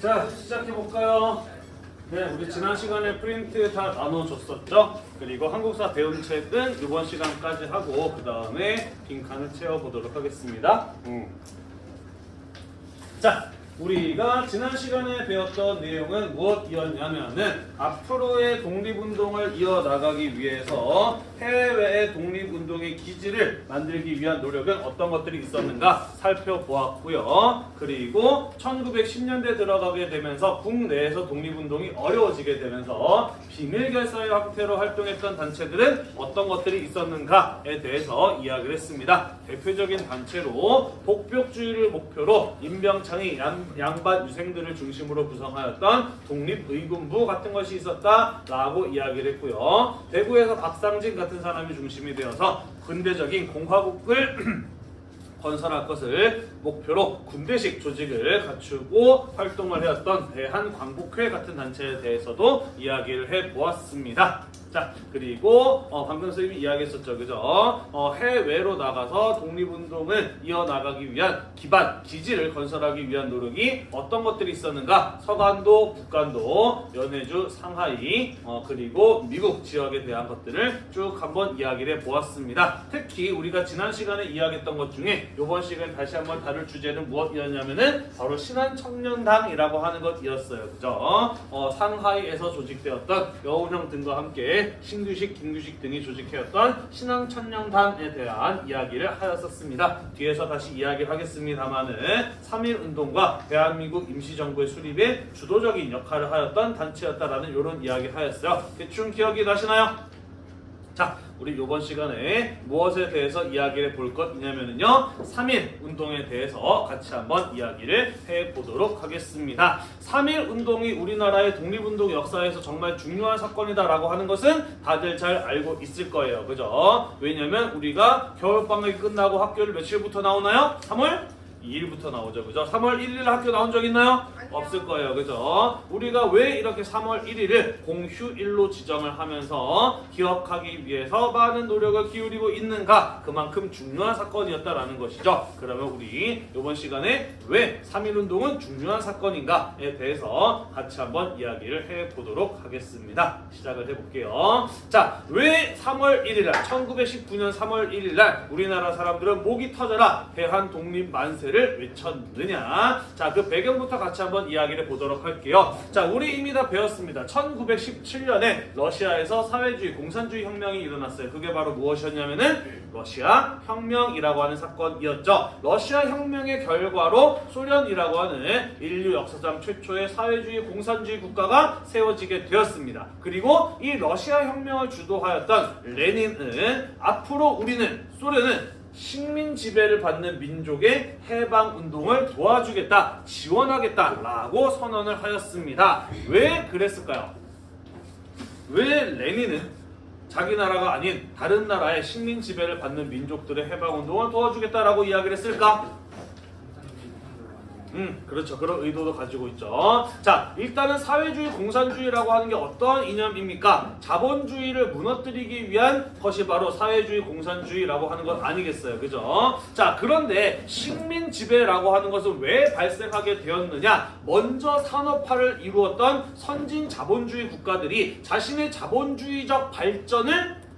자, 시작해볼까요? 네, 우리 지난 시간에 프린트 다 나눠줬었죠? 그리고 한국사 배운 책은 이번 시간까지 하고 그 다음에 빈칸을 채워보도록 하겠습니다. 자, 우리가 지난 시간에 배웠던 내용은 무엇이었냐면은 앞으로의 독립운동을 이어나가기 위해서 해외의 독립운동의 기지를 만들기 위한 노력은 어떤 것들이 있었는가 살펴보았고요. 그리고 1910년대 들어가게 되면서 국내에서 독립운동이 어려워지게 되면서 비밀결사의 형태로 활동했던 단체들은 어떤 것들이 있었는가에 대해서 이야기를 했습니다. 대표적인 단체로 복벽주의를 목표로 임병창이 양반 유생들을 중심으로 구성하였던 독립의군부 같은 것이 있었다라고 이야기를 했고요. 대구에서 박상진 같은 사람이 중심이 되어서 근대적인 공화국을 건설할 것을 목표로 군대식 조직을 갖추고 활동을 해왔던 대한광복회 같은 단체에 대해서도 이야기를 해보았습니다. 자, 그리고 방금 선생님이 이야기했었죠, 그죠? 해외로 나가서 독립운동을 이어나가기 위한 기반, 기지를 건설하기 위한 노력이 어떤 것들이 있었는가? 서간도, 북간도, 연해주, 상하이, 그리고 미국 지역에 대한 것들을 쭉 한번 이야기를 해보았습니다. 특히 우리가 지난 시간에 이야기했던 것 중에 이번 시간에 다시 한번 다룰 주제는 무엇이었냐면은 바로 신한청년당이라고 하는 것이었어요, 그죠? 상하이에서 조직되었던 여운형 등과 함께 신규식, 김규식 등이 조직해왔던 신한청년단에 대한 이야기를 하였었습니다. 뒤에서 다시 이야기를 하겠습니다만은 3.1운동과 대한민국 임시정부의 수립에 주도적인 역할을 하였던 단체였다라는 이런 이야기를 하였어요. 대충 기억이 나시나요? 자, 우리 이번 시간에 무엇에 대해서 이야기를 볼 것이냐면요 3.1 운동에 대해서 같이 한번 이야기를 해보도록 하겠습니다. 3.1 운동이 우리나라의 독립운동 역사에서 정말 중요한 사건이다라고 하는 것은 다들 잘 알고 있을 거예요. 그죠? 왜냐면 우리가 겨울방학이 끝나고 학교를 며칠부터 나오나요? 3월 2일부터 나오죠. 그죠? 3월 1일 학교 나온 적 있나요? 없을 거예요. 그죠? 우리가 왜 이렇게 3월 1일을 공휴일로 지정을 하면서 기억하기 위해서 많은 노력을 기울이고 있는가? 그만큼 중요한 사건이었다라는 것이죠. 그러면 우리 이번 시간에 왜 3.1운동은 중요한 사건인가에 대해서 같이 한번 이야기를 해보도록 하겠습니다. 시작을 해볼게요. 자, 왜 3월 1일날 1919년 3월 1일날 우리나라 사람들은 목이 터져라 대한독립 만세를 외쳤느냐? 자, 그 배경부터 같이 한번 이야기를 보도록 할게요. 자, 우리 이미 다 배웠습니다. 1917년에 러시아에서 사회주의, 공산주의 혁명이 일어났어요. 그게 바로 무엇이었냐면은 러시아 혁명이라고 하는 사건이었죠. 러시아 혁명의 결과로 소련이라고 하는 인류 역사상 최초의 사회주의, 공산주의 국가가 세워지게 되었습니다. 그리고 이 러시아 혁명을 주도하였던 레닌은 앞으로 우리는, 소련은 식민 지배를 받는 민족의 해방 운동을 도와주겠다, 지원하겠다라고 선언을 하였습니다. 왜 그랬을까요? 왜 레닌은 자기 나라가 아닌 다른 나라의 식민 지배를 받는 민족들의 해방 운동을 도와주겠다라고 이야기를 했을까? 그렇죠. 그런 의도도 가지고 있죠. 자, 일단은 사회주의, 공산주의라고 하는 게 어떤 이념입니까? 자본주의를 무너뜨리기 위한 것이 바로 사회주의, 공산주의라고 하는 것 아니겠어요. 그죠? 자, 그런데 식민 지배라고 하는 것은 왜 발생하게 되었느냐? 먼저 산업화를 이루었던 선진 자본주의 국가들이 자신의 자본주의적 발전을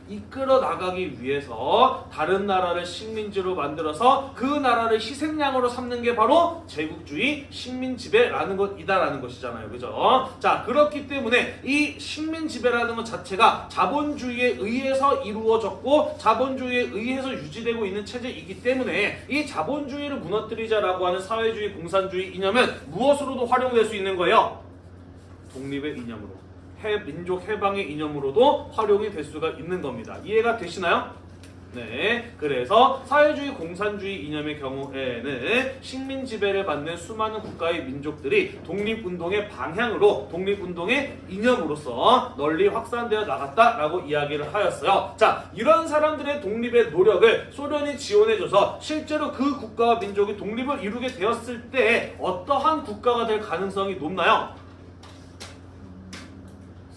이끌어 나가기 위해서 다른 나라를 식민지로 만들어서 그 나라를 희생양으로 삼는 게 바로 제국주의 식민지배라는 것이다라는 것이잖아요. 그죠? 자, 그렇기 때문에 이 식민지배라는 것 자체가 자본주의에 의해서 이루어졌고 자본주의에 의해서 유지되고 있는 체제이기 때문에 이 자본주의를 무너뜨리자라고 하는 사회주의, 공산주의 이념은 무엇으로도 활용될 수 있는 거예요? 독립의 이념으로. 민족 해방의 이념으로도 활용이 될 수가 있는 겁니다. 이해가 되시나요? 네, 그래서 사회주의, 공산주의 이념의 경우에는 식민 지배를 받는 수많은 국가의 민족들이 독립운동의 방향으로, 독립운동의 이념으로서 널리 확산되어 나갔다라고 이야기를 하였어요. 자, 이런 사람들의 독립의 노력을 소련이 지원해줘서 실제로 그 국가와 민족이 독립을 이루게 되었을 때 어떠한 국가가 될 가능성이 높나요?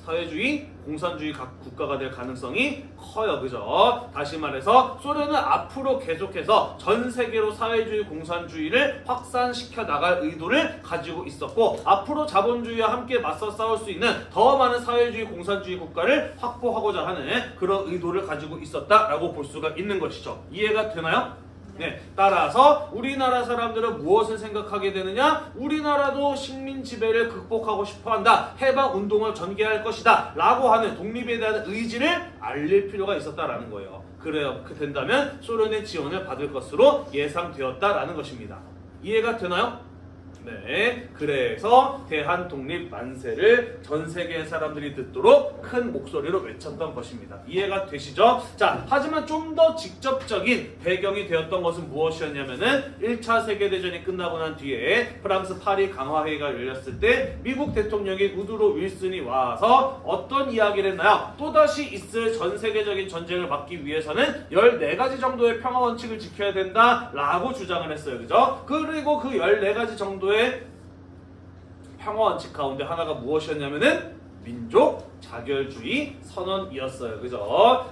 사회주의, 공산주의 각 국가가 될 가능성이 커요. 그죠? 다시 말해서 소련은 앞으로 계속해서 전 세계로 사회주의, 공산주의를 확산시켜 나갈 의도를 가지고 있었고 앞으로 자본주의와 함께 맞서 싸울 수 있는 더 많은 사회주의, 공산주의 국가를 확보하고자 하는 그런 의도를 가지고 있었다라고 볼 수가 있는 것이죠. 이해가 되나요? 네, 따라서 우리나라 사람들은 무엇을 생각하게 되느냐? 우리나라도 식민 지배를 극복하고 싶어한다. 해방 운동을 전개할 것이다. 라고 하는 독립에 대한 의지를 알릴 필요가 있었다라는 거예요. 그렇게 된다면 소련의 지원을 받을 것으로 예상되었다라는 것입니다. 이해가 되나요? 네, 그래서 대한 독립 만세를 전 세계 사람들이 듣도록 큰 목소리로 외쳤던 것입니다. 이해가 되시죠? 자, 하지만 좀 더 직접적인 배경이 되었던 것은 무엇이었냐면은 1차 세계대전이 끝나고 난 뒤에 프랑스 파리 강화회의가 열렸을 때 미국 대통령이 우드로 윌슨이 와서 어떤 이야기를 했나요? 또다시 있을 전 세계적인 전쟁을 막기 위해서는 14가지 정도의 평화 원칙을 지켜야 된다라고 주장을 했어요. 그죠? 그리고 그 14가지 정도의 평화 원칙 가운데 하나가 무엇이었냐면은 민족 자결주의 선언이었어요. 그죠?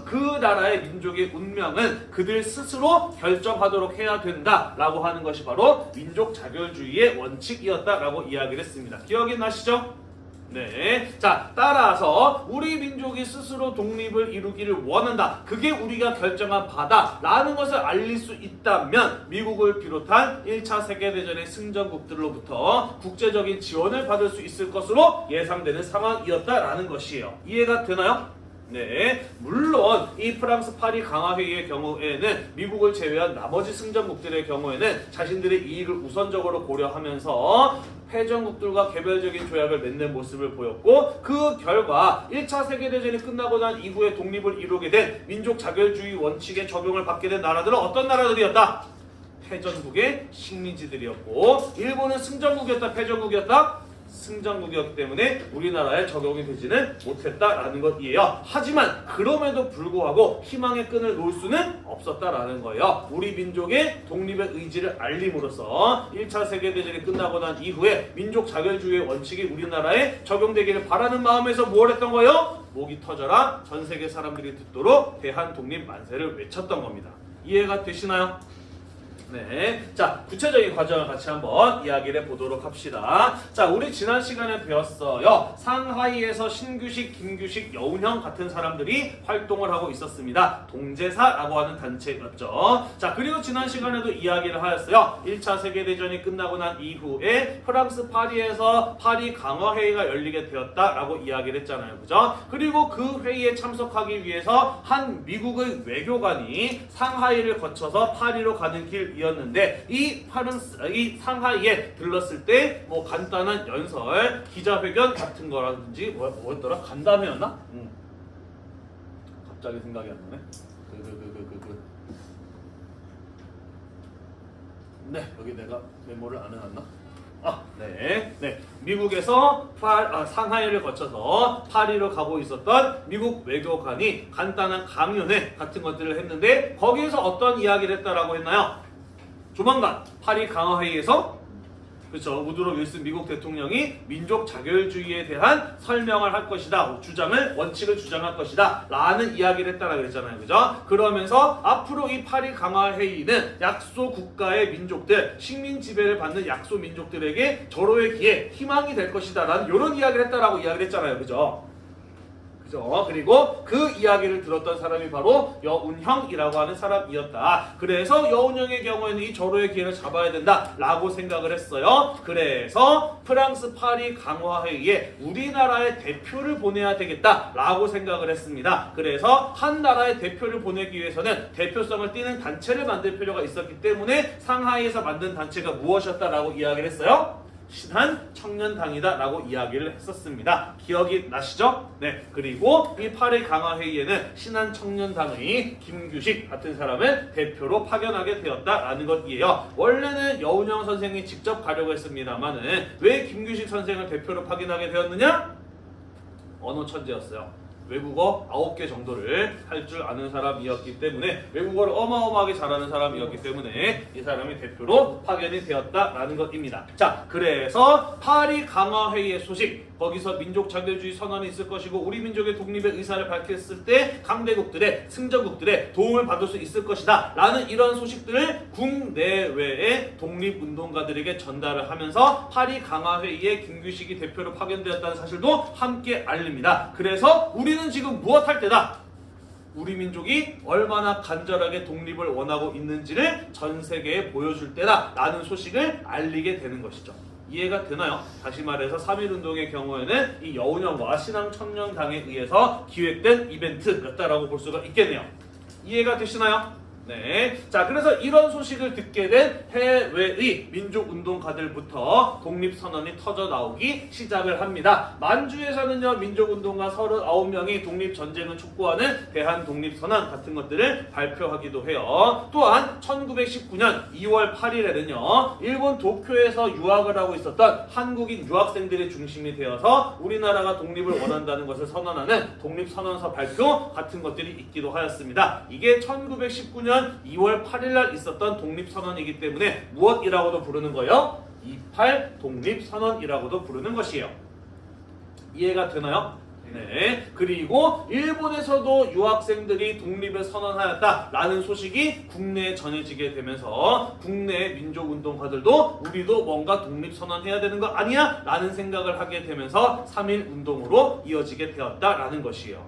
그 나라의 민족의 운명은 그들 스스로 결정하도록 해야 된다라고 하는 것이 바로 민족 자결주의의 원칙이었다라고 이야기를 했습니다. 기억이 나시죠? 네. 자, 따라서 우리 민족이 스스로 독립을 이루기를 원한다. 그게 우리가 결정한 바다. 라는 것을 알릴 수 있다면 미국을 비롯한 1차 세계대전의 승전국들로부터 국제적인 지원을 받을 수 있을 것으로 예상되는 상황이었다라는 것이에요. 이해가 되나요? 네, 물론 이 프랑스 파리 강화회의의 경우에는 미국을 제외한 나머지 승전국들의 경우에는 자신들의 이익을 우선적으로 고려하면서 패전국들과 개별적인 조약을 맺는 모습을 보였고 그 결과 1차 세계대전이 끝나고 난 이후에 독립을 이루게 된 민족 자결주의 원칙의 적용을 받게 된 나라들은 어떤 나라들이었다? 패전국의 식민지들이었고 일본은 승전국이었다? 패전국이었다? 승전국이었기 때문에 우리나라에 적용이 되지는 못했다라는 것이에요. 하지만 그럼에도 불구하고 희망의 끈을 놓을 수는 없었다라는 거예요. 우리 민족의 독립의 의지를 알림으로써 1차 세계대전이 끝나고 난 이후에 민족 자결주의의 원칙이 우리나라에 적용되기를 바라는 마음에서 뭘 했던 거예요? 목이 터져라 전 세계 사람들이 듣도록 대한 독립 만세를 외쳤던 겁니다. 이해가 되시나요? 네, 자 구체적인 과정을 같이 한번 이야기를 해보도록 합시다. 자, 우리 지난 시간에 배웠어요. 상하이에서 신규식, 김규식, 여운형 같은 사람들이 활동을 하고 있었습니다. 동제사라고 하는 단체였죠. 자, 그리고 지난 시간에도 이야기를 하였어요. 1차 세계대전이 끝나고 난 이후에 프랑스 파리에서 파리 강화회의가 열리게 되었다라고 이야기를 했잖아요. 그죠? 그리고 그 회의에 참석하기 위해서 한 미국의 외교관이 상하이를 거쳐서 파리로 가는 길 이었는데 이 상하이에 들렀을 때 뭐 간단한 연설, 기자회견 같은 거라든지 뭐였더라? 간담회였나? 갑자기 생각이 안 나네. 네, 여기 내가 메모를 안 해놨나? 네. 미국에서 상하이를 거쳐서 파리로 가고 있었던 미국 외교관이 간단한 강연회 같은 것들을 했는데 거기에서 어떤 이야기를 했다라고 했나요? 조만간 파리 강화회의에서 그렇죠. 우드로 윌슨 미국 대통령이 민족 자결주의에 대한 설명을 할 것이다. 원칙을 주장할 것이다. 라는 이야기를 했다라고 그랬잖아요. 그죠? 그러면서 앞으로 이 파리 강화회의는 약소 국가의 민족들, 식민 지배를 받는 약소 민족들에게 절호의 기회, 희망이 될 것이다. 라는 이런 이야기를 했다라고 이야기를 했잖아요. 그죠? 그리고 그 이야기를 들었던 사람이 바로 여운형이라고 하는 사람이었다. 그래서 여운형의 경우에는 이 절호의 기회를 잡아야 된다라고 생각을 했어요. 그래서 프랑스 파리 강화회의에 우리나라의 대표를 보내야 되겠다라고 생각을 했습니다. 그래서 한 나라의 대표를 보내기 위해서는 대표성을 띠는 단체를 만들 필요가 있었기 때문에 상하이에서 만든 단체가 무엇이었다라고 이야기를 했어요? 신한청년당이다 라고 이야기를 했었습니다. 기억이 나시죠? 네. 그리고 이 파리 강화회의에는 신한청년당의 김규식 같은 사람을 대표로 파견하게 되었다라는 것이에요. 원래는 여운형 선생이 직접 가려고 했습니다만은 왜 김규식 선생을 대표로 파견하게 되었느냐? 언어 천재였어요. 외국어 9개 정도를 할 줄 아는 사람이었기 때문에 외국어를 어마어마하게 잘하는 사람이었기 때문에 이 사람이 대표로 파견이 되었다라는 것입니다. 자, 그래서 파리 강화회의의 소식 거기서 민족 자결주의 선언이 있을 것이고 우리 민족의 독립의 의사를 밝혔을 때 강대국들의 승전국들의 도움을 받을 수 있을 것이다 라는 이런 소식들을 국내외의 독립운동가들에게 전달을 하면서 파리 강화회의에 김규식이 대표로 파견되었다는 사실도 함께 알립니다. 그래서 우리는 지금 무엇할 때다? 우리 민족이 얼마나 간절하게 독립을 원하고 있는지를 전 세계에 보여줄 때다 라는 소식을 알리게 되는 것이죠. 이해가 되나요? 다시 말해서 3.1운동의 경우에는 이 여운형과 신앙청년당에 의해서 기획된 이벤트였다라고 볼 수가 있겠네요. 이해가 되시나요? 네. 자, 그래서 이런 소식을 듣게 된 해외의 민족운동가들부터 독립선언이 터져 나오기 시작을 합니다. 만주에서는요, 민족운동가 39명이 독립전쟁을 촉구하는 대한독립선언 같은 것들을 발표하기도 해요. 또한 1919년 2월 8일에는요, 일본 도쿄에서 유학을 하고 있었던 한국인 유학생들이 중심이 되어서 우리나라가 독립을 원한다는 것을 선언하는 독립선언서 발표 같은 것들이 있기도 하였습니다. 이게 1919년 2월 8일 날 있었던 독립선언이기 때문에 무엇이라고도 부르는 거예요? 28 독립선언이라고도 부르는 것이에요. 이해가 되나요? 네. 그리고 일본에서도 유학생들이 독립을 선언하였다라는 소식이 국내에 전해지게 되면서 국내 민족운동가들도 우리도 뭔가 독립선언해야 되는 거 아니야? 라는 생각을 하게 되면서 3.1운동으로 이어지게 되었다라는 것이에요.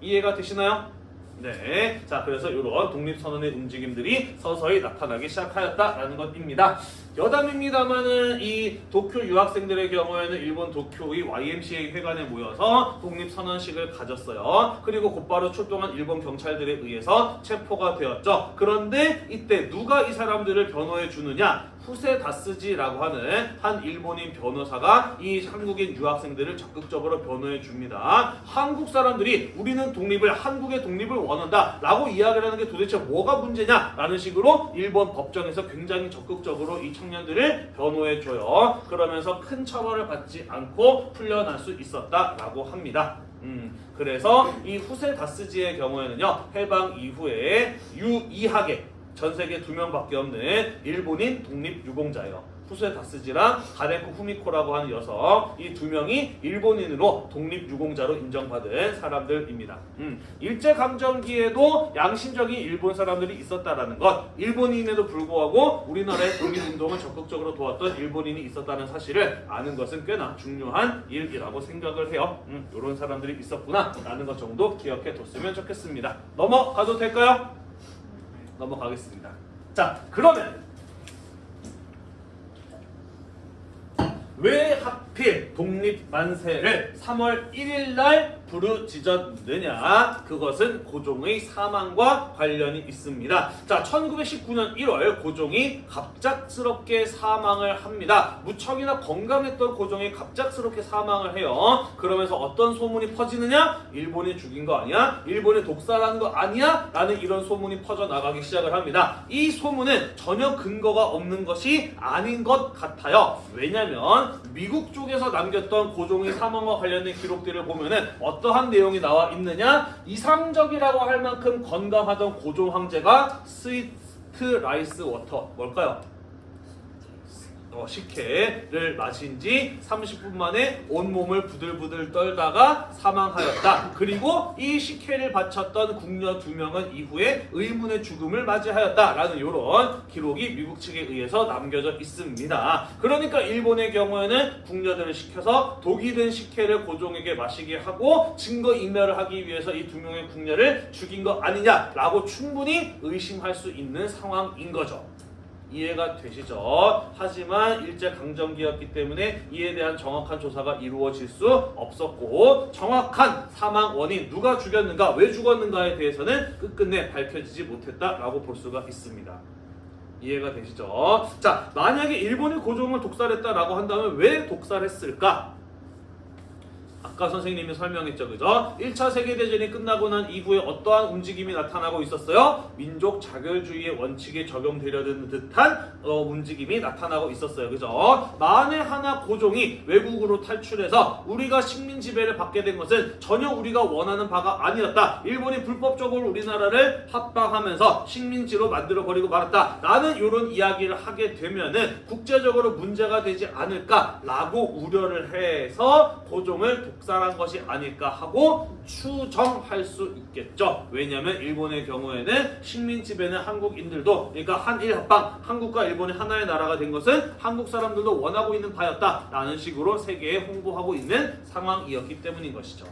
이해가 되시나요? 네. 자, 그래서 이런 독립선언의 움직임들이 서서히 나타나기 시작하였다라는 것입니다. 여담입니다만은 이 도쿄 유학생들의 경우에는 일본 도쿄의 YMCA 회관에 모여서 독립선언식을 가졌어요. 그리고 곧바로 출동한 일본 경찰들에 의해서 체포가 되었죠. 그런데 이때 누가 이 사람들을 변호해 주느냐? 후세 다스지라고 하는 한 일본인 변호사가 이 한국인 유학생들을 적극적으로 변호해 줍니다. 한국 사람들이 우리는 독립을, 한국의 독립을 원한다 라고 이야기를 하는 게 도대체 뭐가 문제냐 라는 식으로 일본 법정에서 굉장히 적극적으로 이 청년들을 변호해 줘요. 그러면서 큰 처벌을 받지 않고 풀려날 수 있었다라고 합니다. 그래서 이 후세 다스지의 경우에는요, 해방 이후에 유이하게 전 세계 2명밖에 없는 일본인 독립유공자예요. 후세 다스지랑 가네코 후미코라고 하는 여성, 이 2명이 일본인으로 독립유공자로 인정받은 사람들입니다. 일제강점기에도 양심적인 일본 사람들이 있었다라는 것, 일본인에도 불구하고 우리나라의 독립운동을 적극적으로 도왔던 일본인이 있었다는 사실을 아는 것은 꽤나 중요한 일이라고 생각을 해요. 이런 사람들이 있었구나 라는 것 정도 기억해 뒀으면 좋겠습니다. 넘어가도 될까요? 넘어가겠습니다. 자, 그러면 왜 하필 독립만세를 3월 1일 날 부르짖었느냐? 그것은 고종의 사망과 관련이 있습니다. 자, 1919년 1월 고종이 갑작스럽게 사망을 합니다. 무척이나 건강했던 고종이 갑작스럽게 사망을 해요. 그러면서 어떤 소문이 퍼지느냐? 일본이 죽인 거 아니야? 일본이 독살한 거 아니야? 라는 이런 소문이 퍼져나가기 시작을 합니다. 이 소문은 전혀 근거가 없는 것이 아닌 것 같아요. 왜냐면 미국 쪽에서 남겼던 고종의 사망과 관련된 기록들을 보면은 어떠한 내용이 나와 있느냐? 이상적이라고 할 만큼 건강하던 고종 황제가 스위트 라이스 워터, 뭘까요? 식혜를 마신 지 30분 만에 온몸을 부들부들 떨다가 사망하였다. 그리고 이 식혜를 바쳤던 궁녀 2명은 이후에 의문의 죽음을 맞이하였다 라는 이런 기록이 미국 측에 의해서 남겨져 있습니다. 그러니까 일본의 경우에는 궁녀들을 시켜서 독이 든 식혜를 고종에게 마시게 하고 증거인멸을 하기 위해서 이 2명의 궁녀를 죽인 거 아니냐라고 충분히 의심할 수 있는 상황인 거죠. 이해가 되시죠? 하지만 일제강점기였기 때문에 이에 대한 정확한 조사가 이루어질 수 없었고 정확한 사망 원인, 누가 죽였는가, 왜 죽었는가에 대해서는 끝끝내 밝혀지지 못했다라고 볼 수가 있습니다. 이해가 되시죠? 자, 만약에 일본이 고종을 독살했다라고 한다면 왜 독살했을까? 아까 아까 선생님이 설명했죠. 그죠? 1차 세계대전이 끝나고 난 이후에 어떠한 움직임이 나타나고 있었어요? 민족 자결주의의 원칙에 적용되려는 듯한 움직임이 나타나고 있었어요. 그죠? 만에 하나 고종이 외국으로 탈출해서 우리가 식민 지배를 받게 된 것은 전혀 우리가 원하는 바가 아니었다. 일본이 불법적으로 우리나라를 합방하면서 식민지로 만들어버리고 말았다. 라는 이런 이야기를 하게 되면은 국제적으로 문제가 되지 않을까라고 우려를 해서 고종을 독살한 것이 아닐까 하고 추정할 수 있겠죠. 왜냐하면 일본의 경우에는 식민 지배는 한국인들도, 그러니까 한일 합방, 한국과 일본이 하나의 나라가 된 것은 한국 사람들도 원하고 있는 바였다라는 식으로 세계에 홍보하고 있는 상황이었기 때문인 것이죠.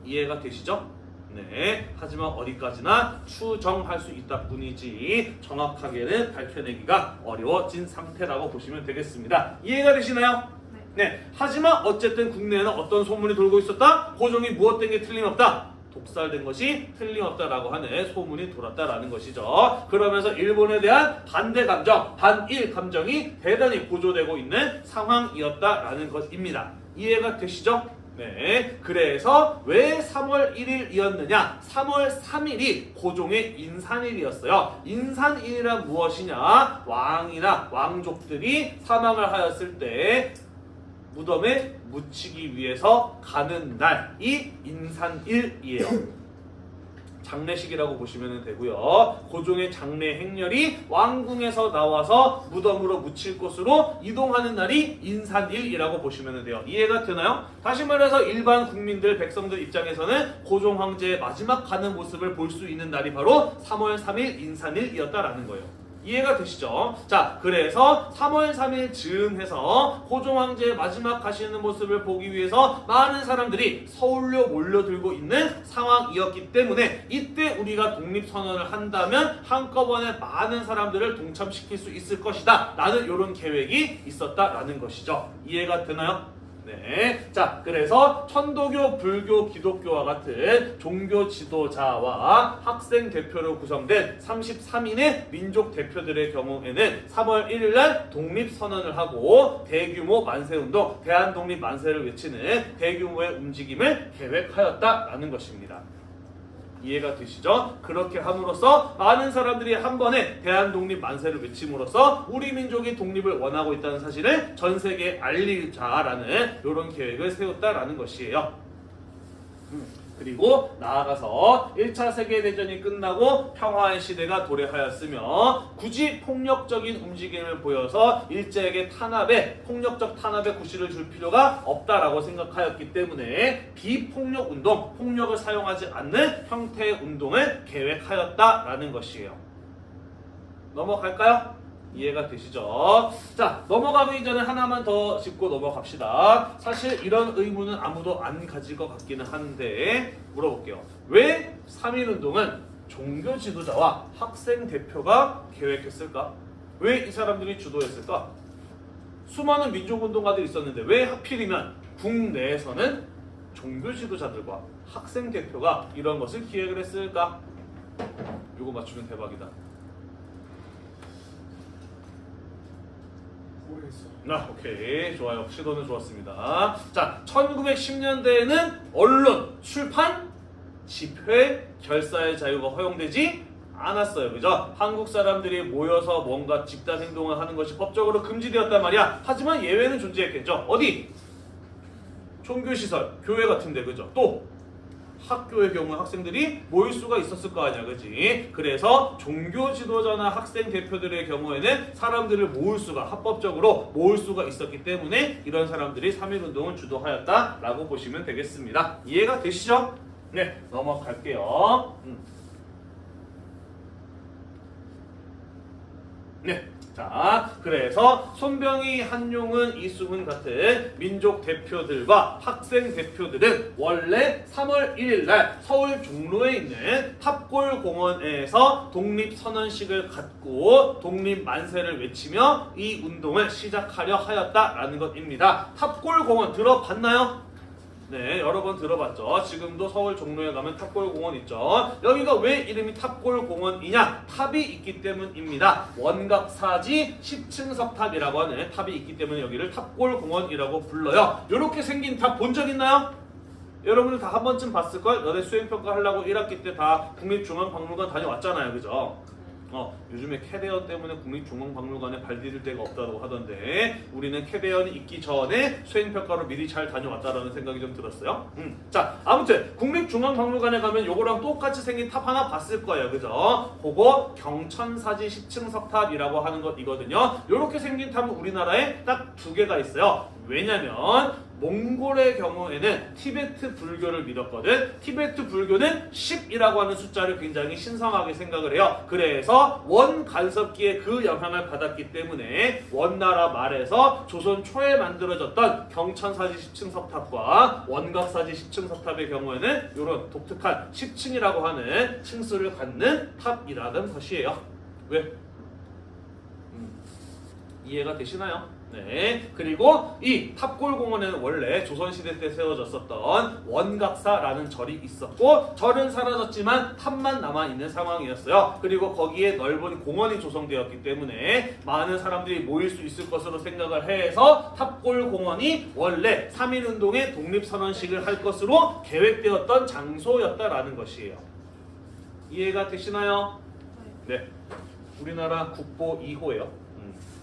이해가 되시죠? 네. 하지만 어디까지나 추정할 수 있다 뿐이지 정확하게는 밝혀내기가 어려워진 상태라고 보시면 되겠습니다. 이해가 되시나요? 네. 하지만 어쨌든 국내에는 어떤 소문이 돌고 있었다? 고종이 무엇된 게 틀림없다. 독살된 것이 틀림없다라고 하는 소문이 돌았다라는 것이죠. 그러면서 일본에 대한 반대 감정, 반일 감정이 대단히 고조되고 있는 상황이었다라는 것입니다. 이해가 되시죠? 네, 그래서 왜 3월 1일이었느냐? 3월 3일이 고종의 인산일이었어요. 인산일이란 무엇이냐? 왕이나 왕족들이 사망을 하였을 때 무덤에 묻히기 위해서 가는 날이 인산일이에요. 장례식이라고 보시면 되고요. 고종의 장례 행렬이 왕궁에서 나와서 무덤으로 묻힐 곳으로 이동하는 날이 인산일이라고 보시면 돼요. 이해가 되나요? 다시 말해서 일반 국민들, 백성들 입장에서는 고종 황제의 마지막 가는 모습을 볼 수 있는 날이 바로 3월 3일 인산일이었다라는 거예요. 이해가 되시죠? 자, 그래서 3월 3일 즈음해서 고종 황제의 마지막 가시는 모습을 보기 위해서 많은 사람들이 서울로 몰려들고 있는 상황이었기 때문에 이때 우리가 독립선언을 한다면 한꺼번에 많은 사람들을 동참시킬 수 있을 것이다 라는 이런 계획이 있었다라는 것이죠. 이해가 되나요? 네. 자, 그래서 천도교, 불교, 기독교와 같은 종교 지도자와 학생 대표로 구성된 33인의 민족 대표들의 경우에는 3월 1일 날 독립선언을 하고 대규모 만세운동, 대한독립 만세를 외치는 대규모의 움직임을 계획하였다라는 것입니다. 이해가 되시죠? 그렇게 함으로써 많은 사람들이 한 번에 대한독립 만세를 외침으로써 우리 민족이 독립을 원하고 있다는 사실을 전 세계에 알리자라는 이런 계획을 세웠다라는 것이에요. 그리고 나아가서 1차 세계대전이 끝나고 평화의 시대가 도래하였으며 굳이 폭력적인 움직임을 보여서 일제에게 폭력적 탄압에 구실을 줄 필요가 없다라고 생각하였기 때문에 비폭력 운동, 폭력을 사용하지 않는 형태의 운동을 계획하였다라는 것이에요. 넘어갈까요? 이해가 되시죠? 자, 넘어가기 전에 하나만 더 짚고 넘어갑시다. 사실 이런 의문은 아무도 안 가질 것 같기는 한데 물어볼게요. 왜 3.1운동은 종교 지도자와 학생 대표가 계획했을까? 왜 이 사람들이 주도했을까? 수많은 민족운동가들이 있었는데 왜 하필이면 국내에서는 종교 지도자들과 학생 대표가 이런 것을 기획을 했을까? 이거 맞추면 대박이다. 오케이, 좋아요. 시도는 좋았습니다. 자, 1910년대에는 언론, 출판, 집회, 결사의 자유가 허용되지 않았어요. 그죠? 한국 사람들이 모여서 뭔가 집단 행동을 하는 것이 법적으로 금지되었단 말이야. 하지만 예외는 존재했겠죠. 어디? 종교시설, 교회 같은데, 그죠? 또 학교의 경우 학생들이 모일 수가 있었을 거 아니야, 그지? 그래서 종교 지도자나 학생 대표들의 경우에는 사람들을 모을 수가, 합법적으로 모을 수가 있었기 때문에 이런 사람들이 3.1운동을 주도하였다라고 보시면 되겠습니다. 이해가 되시죠? 네, 넘어갈게요. 네. 자, 그래서 손병희, 한용운, 이수근 같은 민족 대표들과 학생 대표들은 원래 3월 1일 날 서울 종로에 있는 탑골공원에서 독립선언식을 갖고 독립만세를 외치며 이 운동을 시작하려 하였다라는 것입니다. 탑골공원 들어봤나요? 네, 여러 번 들어봤죠. 지금도 서울 종로에 가면 탑골공원 있죠. 여기가 왜 이름이 탑골공원이냐? 탑이 있기 때문입니다. 원각사지 10층석 탑이라고 하는 탑이 있기 때문에 여기를 탑골공원이라고 불러요. 이렇게 생긴 탑 본 적 있나요? 여러분들 다 한 번쯤 봤을걸? 너네 수행평가 하려고 1학기 때 다 국립중앙박물관 다녀왔잖아요. 그죠? 요즘에 캐대언 때문에 국립중앙박물관에 발 디딜 데가 없다고 하던데 우리는 캐대언이 있기 전에 수행평가로 미리 잘 다녀왔다라는 생각이 좀 들었어요. 자, 아무튼 국립중앙박물관에 가면 요거랑 똑같이 생긴 탑 하나 봤을 거예요. 그죠? 그거 경천사지 10층 석탑이라고 하는 것이거든요. 요렇게 생긴 탑은 우리나라에 딱 2개가 있어요. 왜냐면 몽골의 경우에는 티베트 불교를 믿었거든. 티베트 불교는 10이라고 하는 숫자를 굉장히 신성하게 생각을 해요. 그래서 원간섭기에 그 영향을 받았기 때문에 원나라 말에서 조선 초에 만들어졌던 경천사지 10층 석탑과 원각사지 10층 석탑의 경우에는 이런 독특한 10층이라고 하는 층수를 갖는 탑이라는 것이에요. 왜? 이해가 되시나요? 네. 그리고 이 탑골공원에는 원래 조선시대 때 세워졌었던 원각사라는 절이 있었고 절은 사라졌지만 탑만 남아있는 상황이었어요. 그리고 거기에 넓은 공원이 조성되었기 때문에 많은 사람들이 모일 수 있을 것으로 생각을 해서 탑골공원이 원래 3.1운동의 독립선언식을 할 것으로 계획되었던 장소였다라는 것이에요. 이해가 되시나요? 네. 우리나라 국보 2호예요.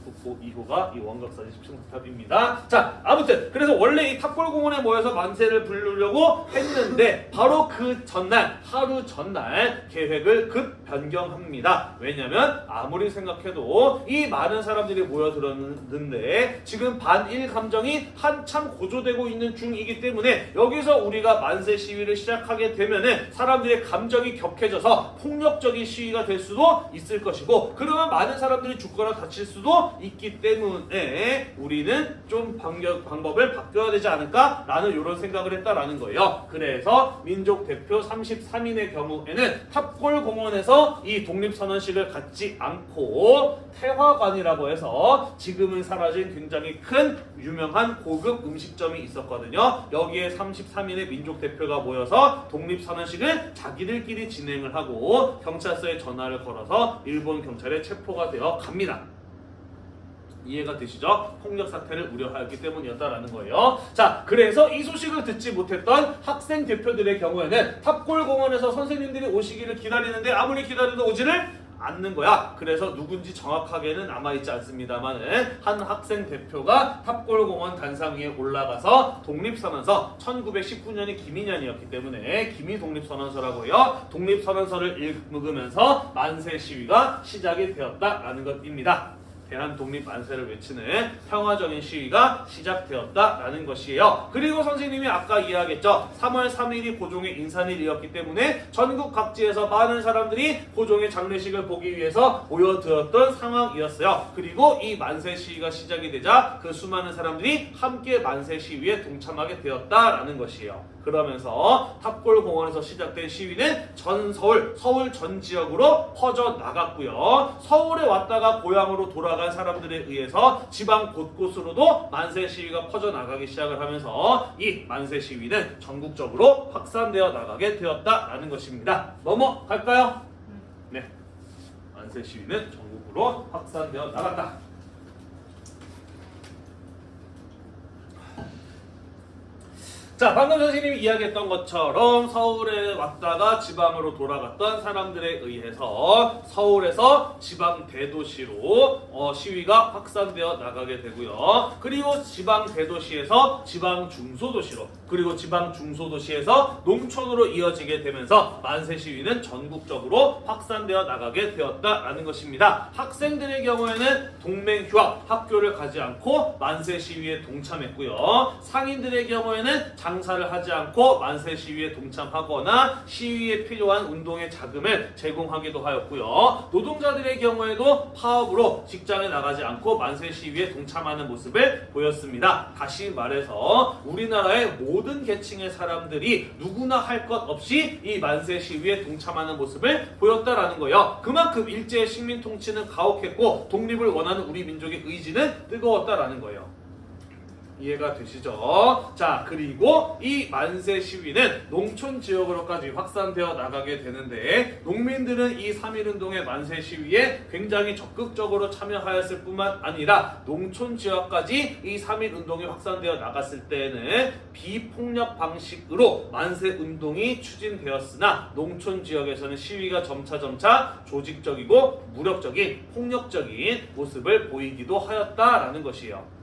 국보 2호가 이 원각사지 10층 석탑입니다. 자, 아무튼 그래서 원래 이 탑골공원에 모여서 만세를 부르려고 했는데 바로 그 전날, 하루 전날 계획을 급 변경합니다. 왜냐면 아무리 생각해도 이 많은 사람들이 모여들었는데 지금 반일 감정이 한참 고조되고 있는 중이기 때문에 여기서 우리가 만세 시위를 시작하게 되면은 사람들의 감정이 격해져서 폭력적인 시위가 될 수도 있을 것이고 그러면 많은 사람들이 죽거나 다칠 수도 있기 때문에 우리는 좀 방법을 바뀌어야 되지 않을까라는 이런 생각을 했다라는 거예요. 그래서 민족 대표 33인의 경우에는 탑골공원에서 이 독립선언식을 갖지 않고 태화관이라고 해서 지금은 사라진 굉장히 큰 유명한 고급 음식점이 있었거든요. 여기에 33인의 민족 대표가 모여서 독립선언식을 자기들끼리 진행을 하고 경찰서에 전화를 걸어서 일본 경찰에 체포가 되어 갑니다. 이해가 되시죠? 폭력 사태를 우려하였기 때문이었다라는 거예요. 자, 그래서 이 소식을 듣지 못했던 학생 대표들의 경우에는 탑골공원에서 선생님들이 오시기를 기다리는데 아무리 기다려도 오지를 않는 거야. 그래서 누군지 정확하게는 남아있지 않습니다만은 한 학생 대표가 탑골공원 단상 위에 올라가서 독립선언서 1919년이 기민년이었기 때문에 기미 독립선언서라고 해요. 독립선언서를 읽으면서 만세 시위가 시작이 되었다라는 것입니다. 대한 독립 만세를 외치는 평화적인 시위가 시작되었다라는 것이에요. 그리고 선생님이 아까 이야기했죠. 3월 3일이 고종의 인산일이었기 때문에 전국 각지에서 많은 사람들이 고종의 장례식을 보기 위해서 모여들었던 상황이었어요. 그리고 이 만세 시위가 시작이 되자 그 수많은 사람들이 함께 만세 시위에 동참하게 되었다라는 것이에요. 그러면서 탑골공원에서 시작된 시위는 전 서울 전 지역으로 퍼져나갔고요. 서울에 왔다가 고향으로 돌아간 사람들에 의해서 지방 곳곳으로도 만세 시위가 퍼져나가기 시작을 하면서 이 만세 시위는 전국적으로 확산되어 나가게 되었다라는 것입니다. 넘어갈까요? 네, 만세 시위는 전국으로 확산되어 나갔다. 자, 방금 선생님이 이야기했던 것처럼 서울에 왔다가 지방으로 돌아갔던 사람들에 의해서 서울에서 지방 대도시로 시위가 확산되어 나가게 되고요. 그리고 지방 대도시에서 지방 중소도시로 그리고 지방 중소도시에서 농촌으로 이어지게 되면서 만세 시위는 전국적으로 확산되어 나가게 되었다라는 것입니다. 학생들의 경우에는 동맹휴학 학교를 가지 않고 만세 시위에 동참했고요. 상인들의 경우에는 장사를 하지 않고 만세 시위에 동참하거나 시위에 필요한 운동의 자금을 제공하기도 하였고요. 노동자들의 경우에도 파업으로 직장에 나가지 않고 만세 시위에 동참하는 모습을 보였습니다. 다시 말해서 우리나라의 모든 계층의 사람들이 누구나 할 것 없이 이 만세 시위에 동참하는 모습을 보였다라는 거예요. 그만큼 일제의 식민 통치는 가혹했고 독립을 원하는 우리 민족의 의지는 뜨거웠다라는 거예요. 이해가 되시죠? 자, 그리고 이 만세 시위는 농촌 지역으로까지 확산되어 나가게 되는데 농민들은 이 3.1운동의 만세 시위에 굉장히 적극적으로 참여하였을 뿐만 아니라 농촌 지역까지 이 3.1운동이 확산되어 나갔을 때에는 비폭력 방식으로 만세 운동이 추진되었으나 농촌 지역에서는 시위가 점차 조직적이고 무력적인 폭력적인 모습을 보이기도 하였다라는 것이에요.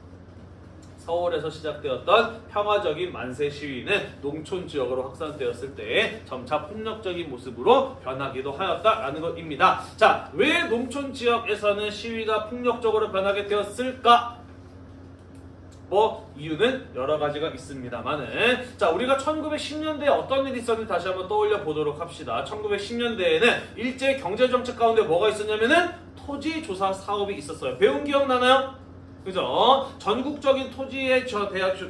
서울에서 시작되었던 평화적인 만세 시위는 농촌 지역으로 확산되었을 때 점차 폭력적인 모습으로 변하기도 하였다라는 것입니다. 자, 왜 농촌 지역에서는 시위가 폭력적으로 변하게 되었을까? 이유는 여러 가지가 있습니다만은, 자, 우리가 1910년대에 어떤 일이 있었는지 다시 한번 떠올려 보도록 합시다. 1910년대에는 일제 경제 정책 가운데 뭐가 있었냐면은 토지 조사 사업이 있었어요. 배운 기억나나요? 그죠? 전국적인 토지의 대학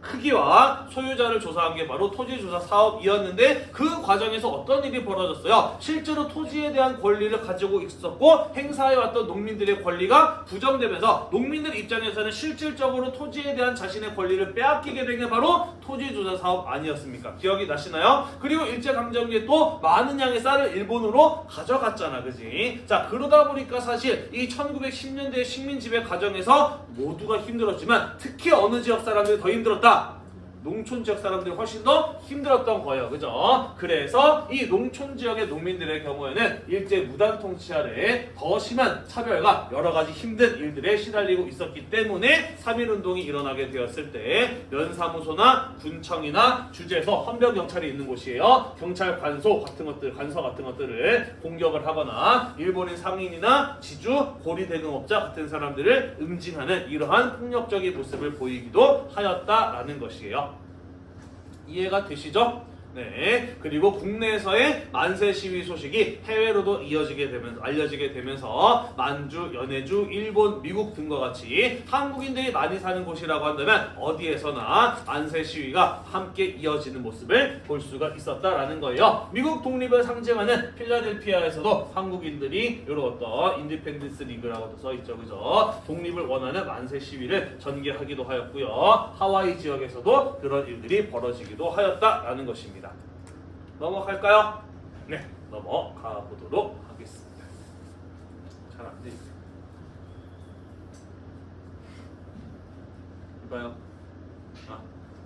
크기와 소유자를 조사한 게 바로 토지조사 사업이었는데 그 과정에서 어떤 일이 벌어졌어요? 실제로 토지에 대한 권리를 가지고 있었고 행사해왔던 농민들의 권리가 부정되면서 농민들 입장에서는 실질적으로 토지에 대한 자신의 권리를 빼앗기게 된 게 바로 토지조사 사업 아니었습니까? 기억이 나시나요? 그리고 일제강점기에 또 많은 양의 쌀을 일본으로 가져갔잖아, 그지? 자, 그러다 보니까 사실 이 1910년대 식민지배 과정에서 모두가 힘들었지만 특히 어느 지역 사람들이 더 힘들었다? 농촌 지역 사람들이 훨씬 더 힘들었던 거예요. 그죠? 그래서 이 농촌 지역의 농민들의 경우에는 일제 무단 통치 아래 더 심한 차별과 여러 가지 힘든 일들에 시달리고 있었기 때문에 3.1운동이 일어나게 되었을 때 면사무소나 군청이나 주재소, 헌병경찰이 있는 곳이에요. 경찰 관소 같은 것들을 공격을 하거나 일본인 상인이나 지주, 고리대금업자 같은 사람들을 응징하는 이러한 폭력적인 모습을 보이기도 하였다라는 것이에요. 이해가 되시죠? 네. 그리고 국내에서의 만세 시위 소식이 해외로도 알려지게 되면서 만주, 연해주, 일본, 미국 등과 같이 한국인들이 많이 사는 곳이라고 한다면 어디에서나 만세 시위가 함께 이어지는 모습을 볼 수가 있었다라는 거예요. 미국 독립을 상징하는 필라델피아에서도 한국인들이 이런 어떤 인디펜던스 리그라고도 써있죠. 그죠? 독립을 원하는 만세 시위를 전개하기도 하였고요. 하와이 지역에서도 그런 일들이 벌어지기도 하였다라는 것입니다. 넘어갈까요? 네, 넘어가 보도록 하겠습니다. 잘 안 돼. 이봐요.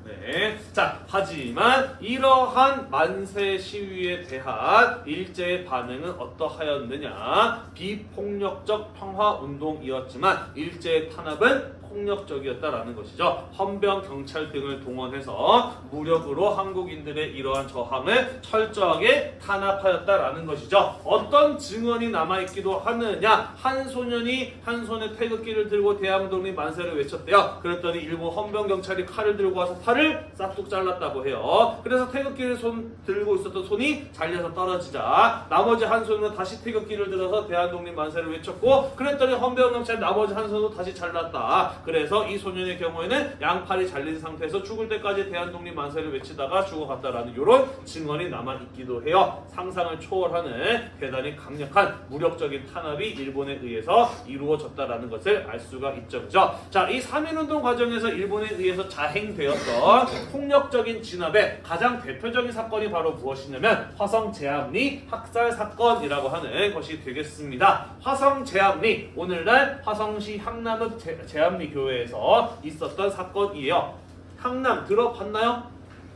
네. 자, 하지만 이러한 만세 시위에 대한 일제의 반응은 어떠하였느냐? 비폭력적 평화운동이었지만 일제의 탄압은 폭력적이었다라는 것이죠. 헌병, 경찰 등을 동원해서 무력으로 한국인들의 이러한 저항을 철저하게 탄압하였다라는 것이죠. 어떤 증언이 남아있기도 하느냐? 한 소년이 한 손에 태극기를 들고 대항독립 만세를 외쳤대요. 그랬더니 일본 헌병 경찰이 칼을 들고 와서 팔을 싹둑 잘랐다고 해요. 그래서 태극기를 들고 있었던 손이 잘려서 떨어지자 나머지 한 손으로 다시 태극기를 들어서 대한독립 만세를 외쳤고, 그랬더니 헌병 경찰 나머지 한 손으로 다시 잘랐다. 그래서 이 소년의 경우에는 양팔이 잘린 상태에서 죽을 때까지 대한독립 만세를 외치다가 죽어갔다라는 이런 증언이 남아있기도 해요. 상상을 초월하는 대단히 강력한 무력적인 탄압이 일본에 의해서 이루어졌다라는 것을 알 수가 있죠. 그죠? 자, 이 3.1운동 과정에서 일본에 의해서 자행되었던 폭력적인 진압의 가장 대표적인 사건이 바로 무엇이냐면 화성 제암리 학살 사건이라고 하는 것이 되겠습니다. 화성 제암리, 오늘날 화성시 향남읍 제암리 교회에서 있었던 사건이에요. 향남 들어봤나요?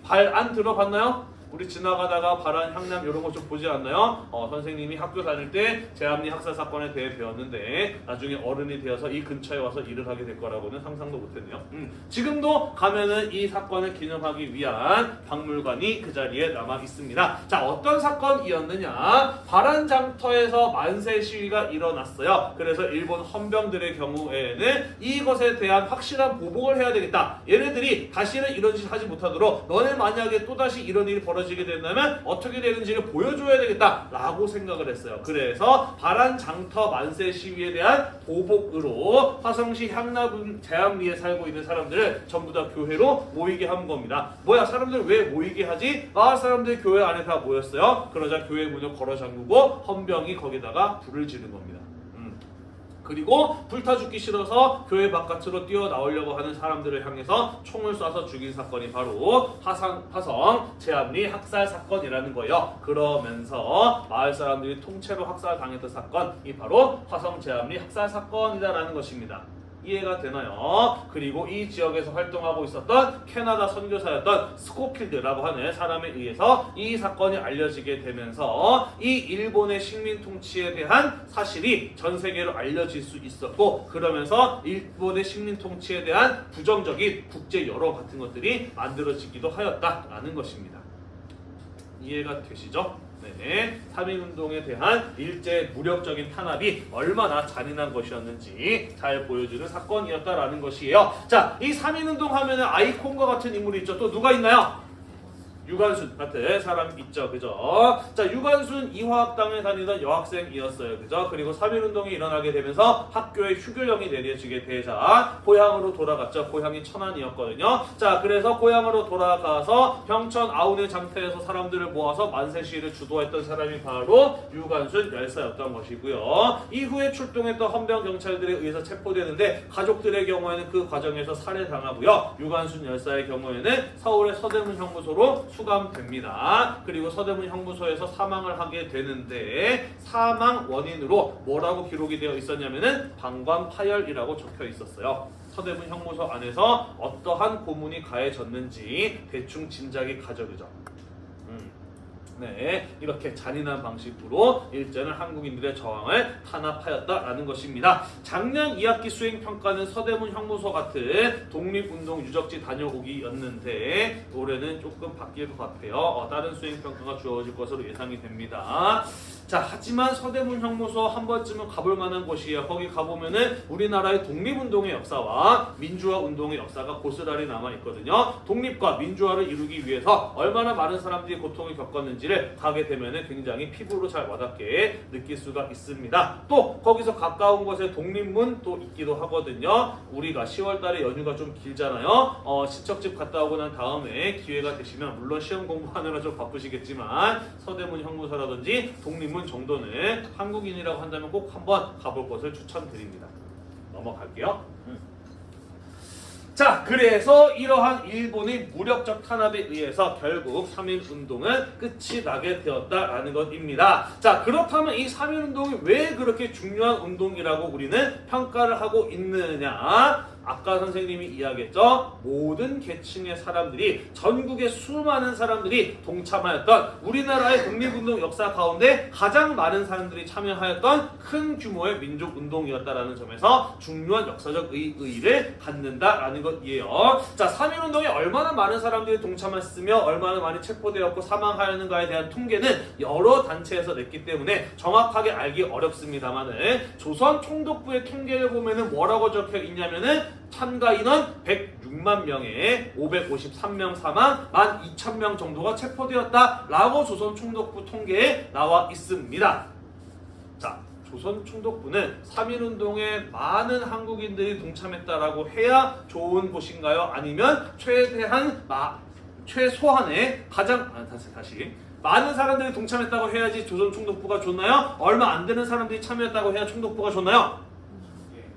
발 안 들어봤나요? 우리 지나가다가 발안 향남 이런 거 좀 보지 않나요? 선생님이 학교 다닐 때 제암리 학살 사건에 대해 배웠는데 나중에 어른이 되어서 이 근처에 와서 일을 하게 될 거라고는 상상도 못했네요. 지금도 가면은 이 사건을 기념하기 위한 박물관이 그 자리에 남아 있습니다. 자, 어떤 사건이었느냐? 바란장터에서 만세 시위가 일어났어요. 그래서 일본 헌병들의 경우에는 이것에 대한 확실한 보복을 해야 되겠다. 얘네들이 다시는 이런 짓 하지 못하도록 너네 만약에 또다시 이런 일이 벌어지게 된다면 어떻게 되는지를 보여줘야 되겠다라고 생각을 했어요. 그래서 바란장터 만세 시위에 대한 보복으로 화성시 향남 제암리에 살고 있는 사람들을 전부 다 교회로 모이게 한 겁니다. 뭐야, 사람들 왜 모이게 하지? 사람들이 교회 안에 다 모였어요. 그러자 교회 문을 걸어 잠그고 헌병이 거기다가 불을 지른 겁니다. 그리고 불타 죽기 싫어서 교회 바깥으로 뛰어나오려고 하는 사람들을 향해서 총을 쏴서 죽인 사건이 바로 화성 제암리 학살 사건이라는 거예요. 그러면서 마을 사람들이 통째로 학살당했던 사건이 바로 화성 제암리 학살 사건이다라는 것입니다. 이해가 되나요? 그리고 이 지역에서 활동하고 있었던 캐나다 선교사였던 스코필드라고 하는 사람에 의해서 이 사건이 알려지게 되면서 이 일본의 식민 통치에 대한 사실이 전 세계로 알려질 수 있었고, 그러면서 일본의 식민 통치에 대한 부정적인 국제 여론 같은 것들이 만들어지기도 하였다라는 것입니다. 이해가 되시죠? 네, 3.1운동에 대한 일제 무력적인 탄압이 얼마나 잔인한 것이었는지 잘 보여주는 사건이었다라는 것이에요. 자, 이 3.1운동 하면은 아이콘과 같은 인물이 있죠. 또 누가 있나요? 유관순 같은 사람 있죠, 그죠? 자, 유관순 이화학당에 다니던 여학생이었어요, 그죠? 그리고 3.1운동이 일어나게 되면서 학교에 휴교령이 내려지게 되자 고향으로 돌아갔죠. 고향이 천안이었거든요. 자, 그래서 고향으로 돌아가서 평촌 아우네 장터에서 사람들을 모아서 만세 시위를 주도했던 사람이 바로 유관순 열사였던 것이고요. 이후에 출동했던 헌병 경찰들에 의해서 체포되는데 가족들의 경우에는 그 과정에서 살해당하고요. 유관순 열사의 경우에는 서울의 서대문 형무소로 수감됩니다. 그리고 서대문 형무소에서 사망을 하게 되는데 사망 원인으로 뭐라고 기록이 되어 있었냐면은 방광 파열이라고 적혀 있었어요. 서대문 형무소 안에서 어떠한 고문이 가해졌는지 대충 짐작이 가져그죠. 네, 이렇게 잔인한 방식으로 일제는 한국인들의 저항을 탄압하였다라는 것입니다. 작년 2학기 수행평가는 서대문 형무소 같은 독립운동 유적지 다녀오기였는데 올해는 조금 바뀔 것 같아요. 다른 수행평가가 주어질 것으로 예상이 됩니다. 자, 하지만 서대문 형무소 한 번쯤은 가볼 만한 곳이에요. 거기 가보면은 우리나라의 독립운동의 역사와 민주화 운동의 역사가 고스란히 남아있거든요. 독립과 민주화를 이루기 위해서 얼마나 많은 사람들이 고통을 겪었는지를 가게 되면은 굉장히 피부로 잘 와닿게 느낄 수가 있습니다. 또 거기서 가까운 곳에 독립문 또 있기도 하거든요. 우리가 10월 달에 연휴가 좀 길잖아요. 친척집 갔다 오고 난 다음에 기회가 되시면, 물론 시험 공부하느라 좀 바쁘시겠지만 서대문 형무소라든지 독립문 정도는 한국인이라고 한다면 꼭 한번 가볼 것을 추천드립니다. 넘어갈게요. 자, 그래서 이러한 일본의 무력적 탄압에 의해서 결국 3.1운동은 끝이 나게 되었다라는 것입니다. 자, 그렇다면 이 3.1운동이 왜 그렇게 중요한 운동이라고 우리는 평가를 하고 있느냐? 아까 선생님이 이야기했죠. 모든 계층의 사람들이, 전국의 수많은 사람들이 동참하였던 우리나라의 독립운동 역사 가운데 가장 많은 사람들이 참여하였던 큰 규모의 민족운동이었다라는 점에서 중요한 역사적 의의를 갖는다라는 것이에요. 자, 3.1운동에 얼마나 많은 사람들이 동참했으며 얼마나 많이 체포되었고 사망하였는가에 대한 통계는 여러 단체에서 냈기 때문에 정확하게 알기 어렵습니다만은 조선 총독부의 통계를 보면은 뭐라고 적혀 있냐면은 참가 인원 106만 명에 553명 사망, 12,000명 정도가 체포되었다라고 조선 총독부 통계에 나와 있습니다. 자, 조선 총독부는 3.1운동에 많은 한국인들이 동참했다라고 해야 좋은 곳인가요? 아니면 최소한의 가장 다시 많은 사람들이 동참했다고 해야지 조선 총독부가 좋나요? 얼마 안 되는 사람들이 참여했다고 해야 총독부가 좋나요?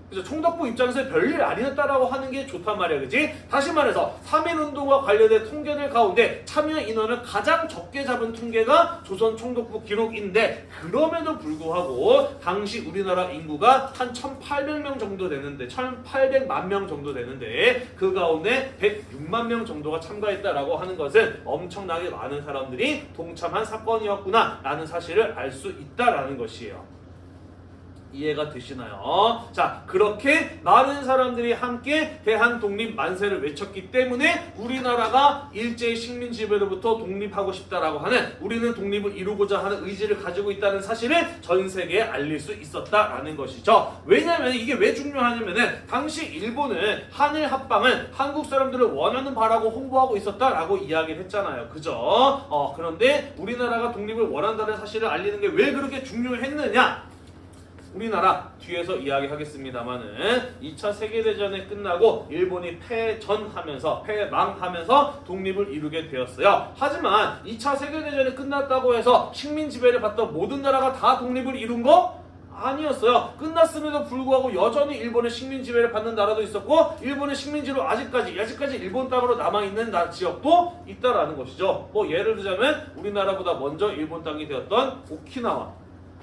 그래서 총독부 입장에서 별일 아니었다라고 하는 게 좋단 말이야, 그지? 다시 말해서 3.1운동과 관련된 통계들 가운데 참여 인원을 가장 적게 잡은 통계가 조선 총독부 기록인데, 그럼에도 불구하고 당시 우리나라 인구가 한 1,800명 정도 되는데, 1,800만 명 정도 되는데 그 가운데 106만 명 정도가 참가했다라고 하는 것은 엄청나게 많은 사람들이 동참한 사건이었구나 라는 사실을 알 수 있다라는 것이에요. 이해가 되시나요? 자, 그렇게 많은 사람들이 함께 대한 독립 만세를 외쳤기 때문에 우리나라가 일제의 식민 지배로부터 독립하고 싶다라고 하는, 우리는 독립을 이루고자 하는 의지를 가지고 있다는 사실을 전 세계에 알릴 수 있었다라는 것이죠. 왜냐하면 이게 왜 중요하냐면은 당시 일본은 한일 합방은 한국 사람들을 원하는 바라고 홍보하고 있었다라고 이야기를 했잖아요, 그죠? 그런데 우리나라가 독립을 원한다는 사실을 알리는 게 왜 그렇게 중요했느냐? 우리나라 뒤에서 이야기하겠습니다만은 2차 세계대전이 끝나고 일본이 패망하면서 독립을 이루게 되었어요. 하지만 2차 세계대전이 끝났다고 해서 식민 지배를 받던 모든 나라가 다 독립을 이룬 거? 아니었어요. 끝났음에도 불구하고 여전히 일본의 식민 지배를 받는 나라도 있었고 일본의 식민지로 아직까지 일본 땅으로 남아있는 지역도 있다라는 것이죠. 뭐 예를 들자면 우리나라보다 먼저 일본 땅이 되었던 오키나와,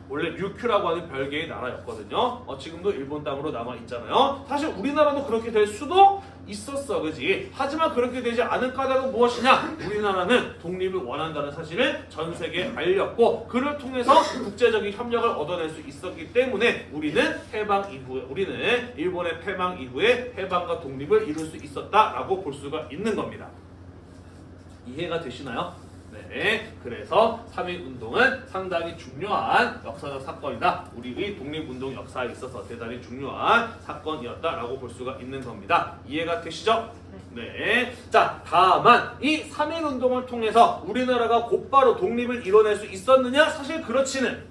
원래 류큐라고 하는 별개의 나라였거든요. 지금도 일본 땅으로 남아있잖아요. 사실 우리나라도 그렇게 될 수도 있었어, 그지? 하지만 그렇게 되지 않은 까닭은 무엇이냐? 우리나라는 독립을 원한다는 사실을 전 세계에 알렸고 그를 통해서 국제적인 협력을 얻어낼 수 있었기 때문에 우리는 일본의 패망 이후에 해방과 독립을 이룰 수 있었다라고 볼 수가 있는 겁니다. 이해가 되시나요? 네, 그래서 3.1운동은 상당히 중요한 역사적 사건이다. 우리의 독립운동 역사에 있어서 대단히 중요한 사건이었다라고 볼 수가 있는 겁니다. 이해가 되시죠? 네. 자, 다만 이 3.1운동을 통해서 우리나라가 곧바로 독립을 이뤄낼 수 있었느냐? 사실 그렇지는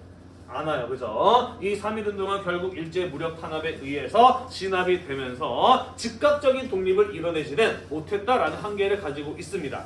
않아요. 그죠? 이 3.1운동은 결국 일제 무력 탄압에 의해서 진압이 되면서 즉각적인 독립을 이뤄내지는 못했다라는 한계를 가지고 있습니다.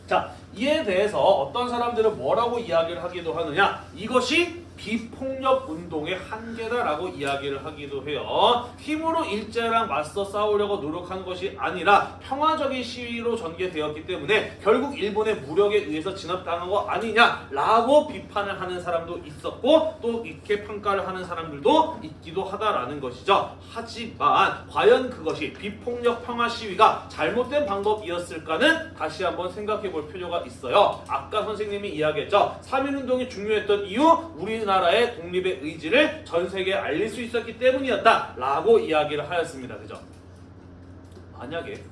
자, 이에 대해서 어떤 사람들은 뭐라고 이야기를 하기도 하느냐? 이것이 비폭력 운동의 한계다라고 이야기를 하기도 해요. 힘으로 일제랑 맞서 싸우려고 노력한 것이 아니라 평화적인 시위로 전개되었기 때문에 결국 일본의 무력에 의해서 진압당한 거 아니냐라고 비판을 하는 사람도 있었고 또 이렇게 평가를 하는 사람들도 있기도 하다라는 것이죠. 하지만 과연 그것이 비폭력 평화 시위가 잘못된 방법이었을까는 다시 한번 생각해 볼 필요가 있어요. 아까 선생님이 이야기했죠. 3.1운동이 중요했던 이유 우리나라의 독립의 의지를 전 세계에 알릴 수 있었기 때문이었다라고 이야기를 하였습니다. 그죠? 만약에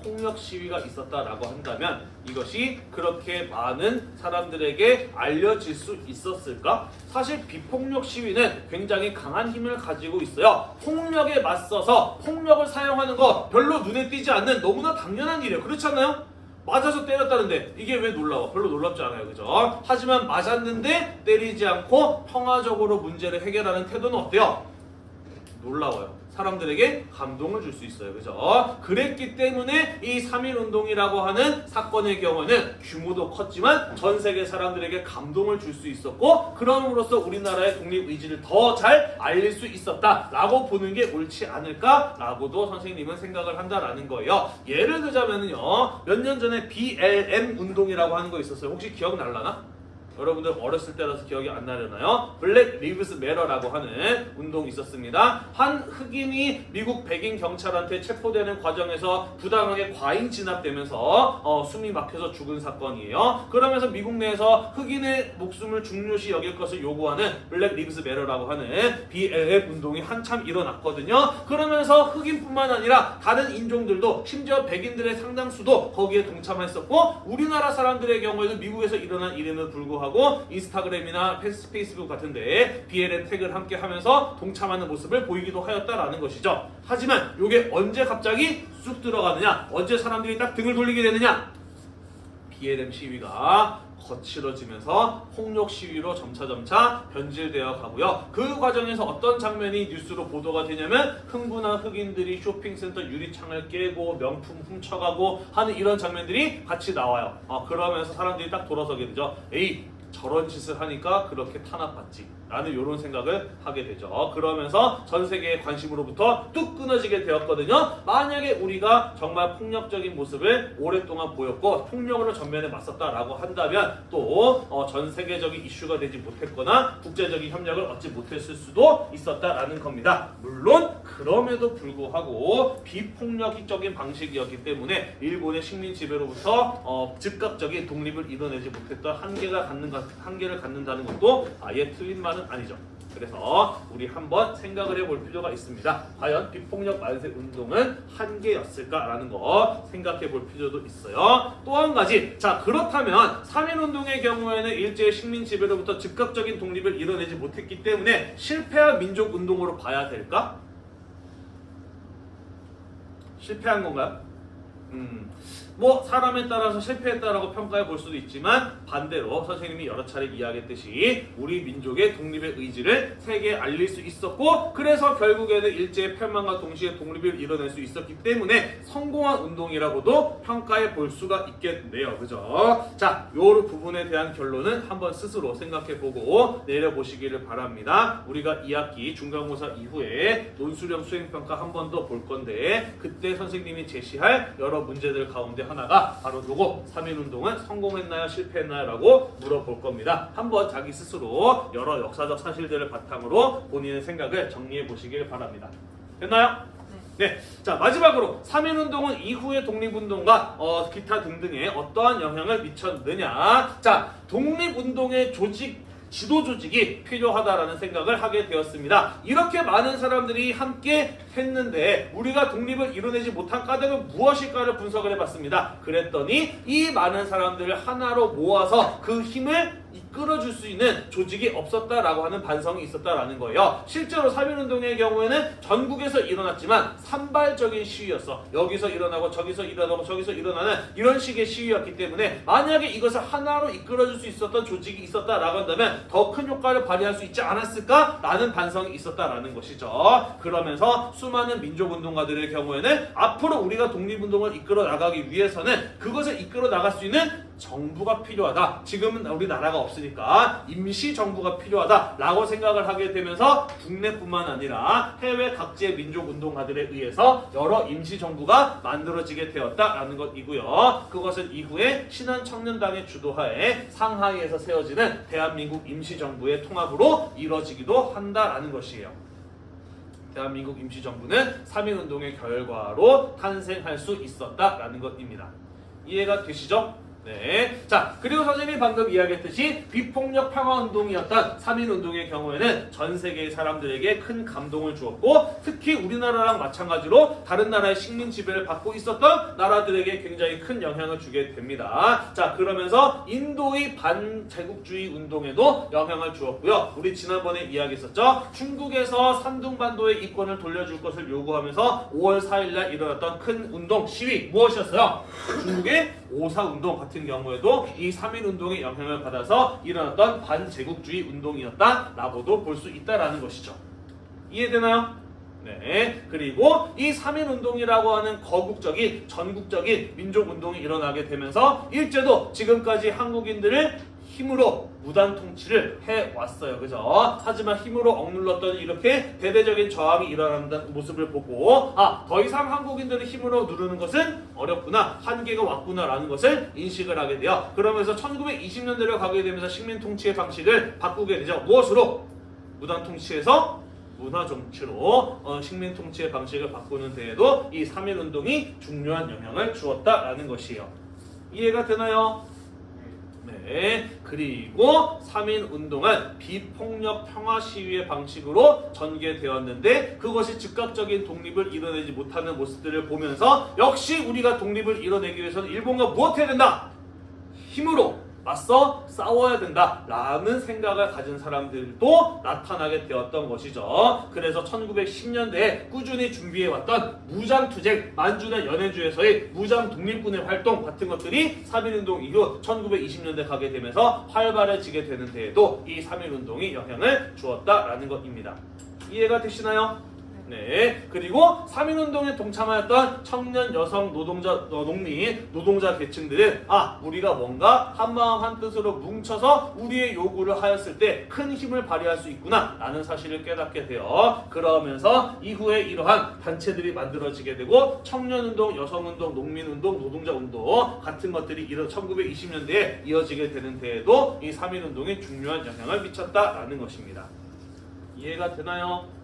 폭력 시위가 있었다라고 한다면 이것이 그렇게 많은 사람들에게 알려질 수 있었을까? 사실 비폭력 시위는 굉장히 강한 힘을 가지고 있어요. 폭력에 맞서서 폭력을 사용하는 거 별로 눈에 띄지 않는 너무나 당연한 일이에요. 그렇지 않나요? 맞아서 때렸다는데 이게 왜 놀라워? 별로 놀랍지 않아요. 그죠? 하지만 맞았는데 때리지 않고 평화적으로 문제를 해결하는 태도는 어때요? 놀라워요. 사람들에게 감동을 줄 수 있어요. 그죠? 그랬기 때문에 이 3.1운동이라고 하는 사건의 경우는 규모도 컸지만 전 세계 사람들에게 감동을 줄 수 있었고 그럼으로써 우리나라의 독립의지를 더 잘 알릴 수 있었다라고 보는 게 옳지 않을까라고도 선생님은 생각을 한다라는 거예요. 예를 들자면요. 몇 년 전에 BLM 운동이라고 하는 거 있었어요. 혹시 기억날라나? 여러분들 어렸을 때라서 기억이 안 나려나요? 블랙 리브스 매러라고 하는 운동이 있었습니다. 한 흑인이 미국 백인 경찰한테 체포되는 과정에서 부당하게 과잉 진압되면서 숨이 막혀서 죽은 사건이에요. 그러면서 미국 내에서 흑인의 목숨을 중요시 여길 것을 요구하는 블랙 리브스 매러라고 하는 BLM 운동이 한참 일어났거든요. 그러면서 흑인뿐만 아니라 다른 인종들도 심지어 백인들의 상당수도 거기에 동참했었고 우리나라 사람들의 경우에도 미국에서 일어난 일임에도 불구하고 인스타그램이나 페이스북 같은데 BLM 태그를 함께 하면서 동참하는 모습을 보이기도 하였다라는 것이죠. 하지만 이게 언제 갑자기 쑥 들어가느냐? 언제 사람들이 딱 등을 돌리게 되느냐? BLM 시위가 거칠어지면서 폭력 시위로 점차 변질되어 가고요. 그 과정에서 어떤 장면이 뉴스로 보도가 되냐면 흥분한 흑인들이 쇼핑센터 유리창을 깨고 명품 훔쳐가고 하는 이런 장면들이 같이 나와요. 그러면서 사람들이 딱 돌아서게 되죠. 에이, 저런 짓을 하니까 그렇게 탄압받지 라는 이런 생각을 하게 되죠. 그러면서 전 세계의 관심으로부터 뚝 끊어지게 되었거든요. 만약에 우리가 정말 폭력적인 모습을 오랫동안 보였고 폭력으로 전면에 맞섰다라고 한다면 또 전 세계적인 이슈가 되지 못했거나 국제적인 협력을 얻지 못했을 수도 있었다라는 겁니다. 물론 그럼에도 불구하고 비폭력적인 방식이었기 때문에 일본의 식민 지배로부터 즉각적인 독립을 이뤄내지 못했던 한계를 갖는다는 것도 아예 틀린 말은 아니죠. 그래서 우리 한번 생각을 해볼 필요가 있습니다. 과연 비폭력 만세 운동은 한계였을까라는 거 생각해 볼 필요도 있어요. 또 한 가지, 자 그렇다면 3.1운동의 경우에는 일제의 식민 지배로부터 즉각적인 독립을 이뤄내지 못했기 때문에 실패한 민족운동으로 봐야 될까? 실패한 건가요? 뭐 사람에 따라서 실패했다라고 평가해 볼 수도 있지만 반대로 선생님이 여러 차례 이야기했듯이 우리 민족의 독립의 의지를 세계에 알릴 수 있었고 그래서 결국에는 일제의 패망과 동시에 독립을 이뤄낼 수 있었기 때문에 성공한 운동이라고도 평가해 볼 수가 있겠네요. 그죠? 자, 요 부분에 대한 결론은 한번 스스로 생각해 보고 내려보시기를 바랍니다. 우리가 2학기 중간고사 이후에 논술형 수행평가 한 번 더 볼 건데 그때 선생님이 제시할 여러 문제들 가운데 하나가 바로 요거 3.1운동은 성공했나요? 실패했나요? 라고 물어볼 겁니다. 한번 자기 스스로 여러 역사적 사실들을 바탕으로 본인의 생각을 정리해 보시길 바랍니다. 됐나요? 네. 자, 마지막으로 3.1운동은 이후의 독립운동과 기타 등등에 어떠한 영향을 미쳤느냐. 자, 독립운동의 지도 조직이 필요하다라는 생각을 하게 되었습니다. 이렇게 많은 사람들이 함께 했는데 우리가 독립을 이뤄내지 못한 까닭은 무엇일까를 분석을 해봤습니다. 그랬더니 이 많은 사람들을 하나로 모아서 그 힘을 이끌어줄 수 있는 조직이 없었다라고 하는 반성이 있었다라는 거예요. 실제로 3.1운동의 경우에는 전국에서 일어났지만 산발적인 시위였어. 여기서 일어나고 저기서 일어나고 저기서 일어나는 이런 식의 시위였기 때문에 만약에 이것을 하나로 이끌어줄 수 있었던 조직이 있었다라고 한다면 더 큰 효과를 발휘할 수 있지 않았을까라는 반성이 있었다라는 것이죠. 그러면서 수많은 민족운동가들의 경우에는 앞으로 우리가 독립운동을 이끌어 나가기 위해서는 그것을 이끌어 나갈 수 있는 정부가 필요하다. 지금은 우리나라가 없으니까 임시정부가 필요하다라고 생각을 하게 되면서 국내뿐만 아니라 해외 각지의 민족운동가들에 의해서 여러 임시정부가 만들어지게 되었다라는 것이고요. 그것은 이후에 신한청년당의 주도하에 상하이에서 세워지는 대한민국 임시정부의 통합으로 이루어지기도 한다라는 것이에요. 대한민국 임시정부는 3.1운동의 결과로 탄생할 수 있었다라는 것입니다. 이해가 되시죠? 네. 자, 그리고 선생님이 방금 이야기했듯이 비폭력 평화운동이었던 3.1운동의 경우에는 전 세계의 사람들에게 큰 감동을 주었고 특히 우리나라랑 마찬가지로 다른 나라의 식민 지배를 받고 있었던 나라들에게 굉장히 큰 영향을 주게 됩니다. 자, 그러면서 인도의 반제국주의 운동에도 영향을 주었고요. 우리 지난번에 이야기했었죠. 중국에서 산둥반도의 이권을 돌려줄 것을 요구하면서 5월 4일날 일어났던 큰 운동, 시위 무엇이었어요? 중국의 5.4운동 같은 경우에도 이 3.1운동의 영향을 받아서 일어났던 반제국주의 운동이었다라고도 볼 수 있다라는 것이죠. 이해되나요? 네. 그리고 이 3.1운동이라고 하는 거국적인 전국적인 민족운동이 일어나게 되면서 일제도 지금까지 한국인들을 힘으로 무단 통치를 해왔어요. 그죠? 하지만 힘으로 억눌렀던 이렇게 대대적인 저항이 일어난다는 모습을 보고 더 이상 한국인들을 힘으로 누르는 것은 어렵구나. 한계가 왔구나라는 것을 인식을 하게 돼요. 그러면서 1920년대로 가게 되면서 식민 통치의 방식을 바꾸게 되죠. 무엇으로? 무단 통치에서 문화 정치로 식민 통치의 방식을 바꾸는 데에도 이 3.1운동이 중요한 영향을 주었다라는 것이에요. 이해가 되나요? 네. 그리고 3.1운동은 비폭력 평화 시위의 방식으로 전개되었는데 그것이 즉각적인 독립을 이뤄내지 못하는 모습들을 보면서 역시 우리가 독립을 이뤄내기 위해서는 일본과 무엇해야 된다? 힘으로 맞서 싸워야 된다라는 생각을 가진 사람들도 나타나게 되었던 것이죠. 그래서 1910년대에 꾸준히 준비해왔던 무장투쟁, 만주나 연해주에서의 무장 독립군의 활동 같은 것들이 3.1운동 이후 1920년대 가게 되면서 활발해지게 되는 데에도 이 3.1운동이 영향을 주었다라는 것입니다. 이해가 되시나요? 네. 그리고 3.1운동에 동참하였던 청년, 여성, 노동자, 농민, 노동자 계층들은 우리가 뭔가 한마음 한뜻으로 뭉쳐서 우리의 요구를 하였을 때 큰 힘을 발휘할 수 있구나 라는 사실을 깨닫게 돼요. 그러면서 이후에 이러한 단체들이 만들어지게 되고 청년운동, 여성운동, 농민운동, 노동자운동 같은 것들이 1920년대에 이어지게 되는 데에도 이 3.1운동이 중요한 영향을 미쳤다라는 것입니다. 이해가 되나요?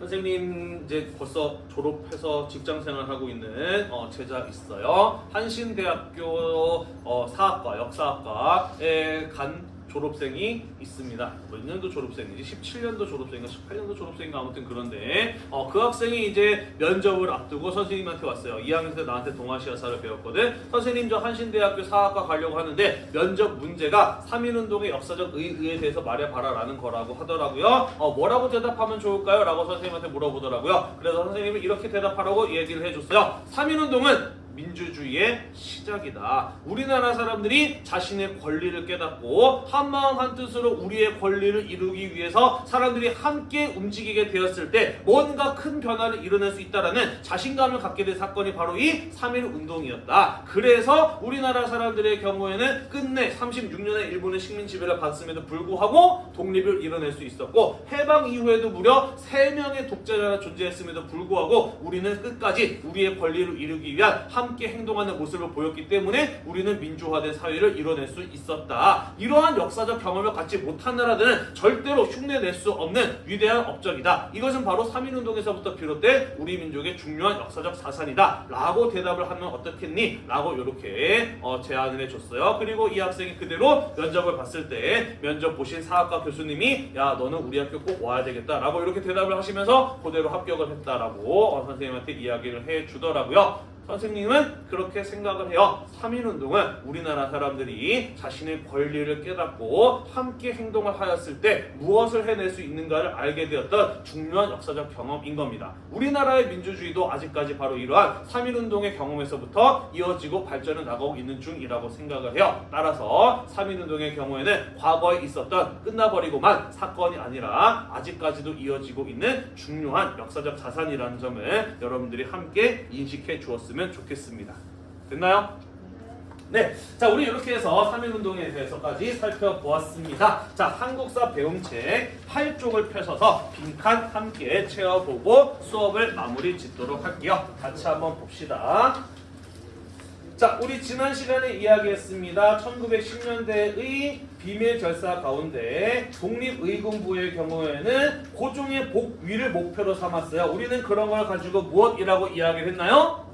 선생님 이제 벌써 졸업해서 직장생활하고 있는 제자 있어요. 한신대학교 사학과 역사학과에 간 졸업생이 있습니다. 몇 년도 졸업생이지? 17년도 졸업생인가 18년도 졸업생인가 아무튼 그런데 그 학생이 이제 면접을 앞두고 선생님한테 왔어요. 2학년 때 나한테 동아시아사를 배웠거든. 선생님 저 한신대학교 사학과 가려고 하는데 면접 문제가 3.1운동의 역사적 의의에 대해서 말해봐라라는 거라고 하더라고요. 뭐라고 대답하면 좋을까요? 라고 선생님한테 물어보더라고요. 그래서 선생님이 이렇게 대답하라고 얘기를 해줬어요. 3.1운동은 민주주의의 시작이다. 우리나라 사람들이 자신의 권리를 깨닫고 한마음 한뜻으로 우리의 권리를 이루기 위해서 사람들이 함께 움직이게 되었을 때 뭔가 큰 변화를 이뤄낼 수 있다라는 자신감을 갖게 된 사건이 바로 이 3.1 운동이었다. 그래서 우리나라 사람들의 경우에는 끝내 36년의 일본의 식민 지배를 받았음에도 불구하고 독립을 이뤄낼 수 있었고 해방 이후에도 무려 3명의 독재자가 존재했음에도 불구하고 우리는 끝까지 우리의 권리를 이루기 위한 함께 행동하는 모습을 보였기 때문에 우리는 민주화된 사회를 이뤄낼 수 있었다. 이러한 역사적 경험을 갖지 못한 나라들은 절대로 흉내낼 수 없는 위대한 업적이다. 이것은 바로 3.1운동에서부터 비롯된 우리 민족의 중요한 역사적 자산이다. 라고 대답을 하면 어떻겠니? 라고 이렇게 제안을 해줬어요. 그리고 이 학생이 그대로 면접을 봤을 때 면접 보신 사학과 교수님이 야 너는 우리 학교 꼭 와야 되겠다 라고 이렇게 대답을 하시면서 그대로 합격을 했다라고 선생님한테 이야기를 해주더라고요. 선생님은 그렇게 생각을 해요. 3.1운동은 우리나라 사람들이 자신의 권리를 깨닫고 함께 행동을 하였을 때 무엇을 해낼 수 있는가를 알게 되었던 중요한 역사적 경험인 겁니다. 우리나라의 민주주의도 아직까지 바로 이러한 3.1운동의 경험에서부터 이어지고 발전해 나가고 있는 중이라고 생각을 해요. 따라서 3.1운동의 경우에는 과거에 있었던 끝나버리고만 사건이 아니라 아직까지도 이어지고 있는 중요한 역사적 자산이라는 점을 여러분들이 함께 인식해 주었습니다. 좋겠습니다. 됐나요? 네. 자, 우리 이렇게 해서 3.1운동에 대해서까지 살펴보았습니다. 자, 한국사 배움책 8쪽을 펴셔서 빈칸 함께 채워보고 수업을 마무리 짓도록 할게요. 같이 한번 봅시다. 자, 우리 지난 시간에 이야기했습니다. 1910년대의 비밀 결사 가운데 독립의군부의 경우에는 고종의 복위를 목표로 삼았어요. 우리는 그런 걸 가지고 무엇이라고 이야기를 했나요?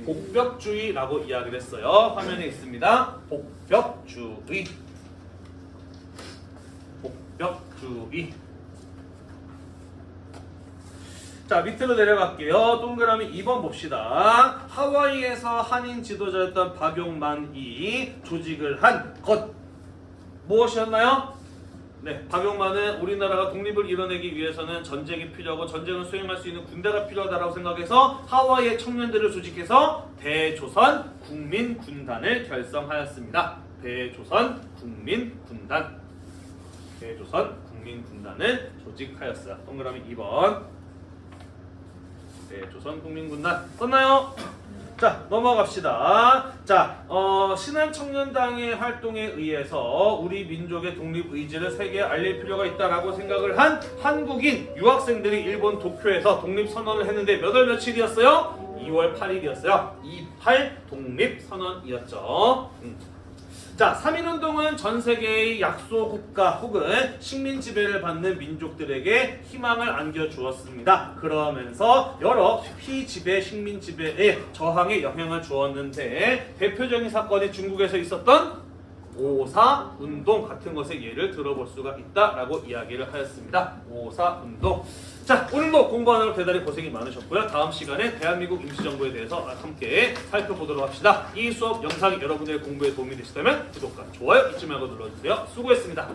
복벽주의라고 이야기를 했어요. 화면에 있습니다. 복벽주의. 복벽주의. 자, 밑으로 내려갈게요. 동그라미 2번 봅시다. 하와이에서 한인 지도자였던 박용만이 조직을 한 것 무엇이었나요? 네, 박용만은 우리나라가 독립을 이뤄내기 위해서는 전쟁이 필요하고 전쟁을 수행할 수 있는 군대가 필요하다고 생각해서 하와이의 청년들을 조직해서 대조선 국민군단을 결성하였습니다. 대조선 국민군단. 대조선 국민군단을 조직하였어요. 동그라미 2번. 대조선 국민군단. 썼나요? 자, 넘어갑시다. 자, 신한청년당의 활동에 의해서 우리 민족의 독립 의지를 세계에 알릴 필요가 있다라고 생각을 한 한국인 유학생들이 일본 도쿄에서 독립선언을 했는데 몇 월 며칠이었어요? 2월 8일이었어요. 28 독립선언이었죠. 자, 3.1운동은 전 세계의 약소국가 혹은 식민 지배를 받는 민족들에게 희망을 안겨주었습니다. 그러면서 여러 피지배, 식민 지배에 저항에 영향을 주었는데 대표적인 사건이 중국에서 있었던 5.4 운동 같은 것의 예를 들어볼 수가 있다라고 이야기를 하였습니다. 5.4 운동. 자, 오늘도 공부하느라 대단히 고생이 많으셨고요. 다음 시간에 대한민국 임시정부에 대해서 함께 살펴보도록 합시다. 이 수업 영상이 여러분들의 공부에 도움이 되시다면 구독과 좋아요 잊지 말고 눌러주세요. 수고했습니다.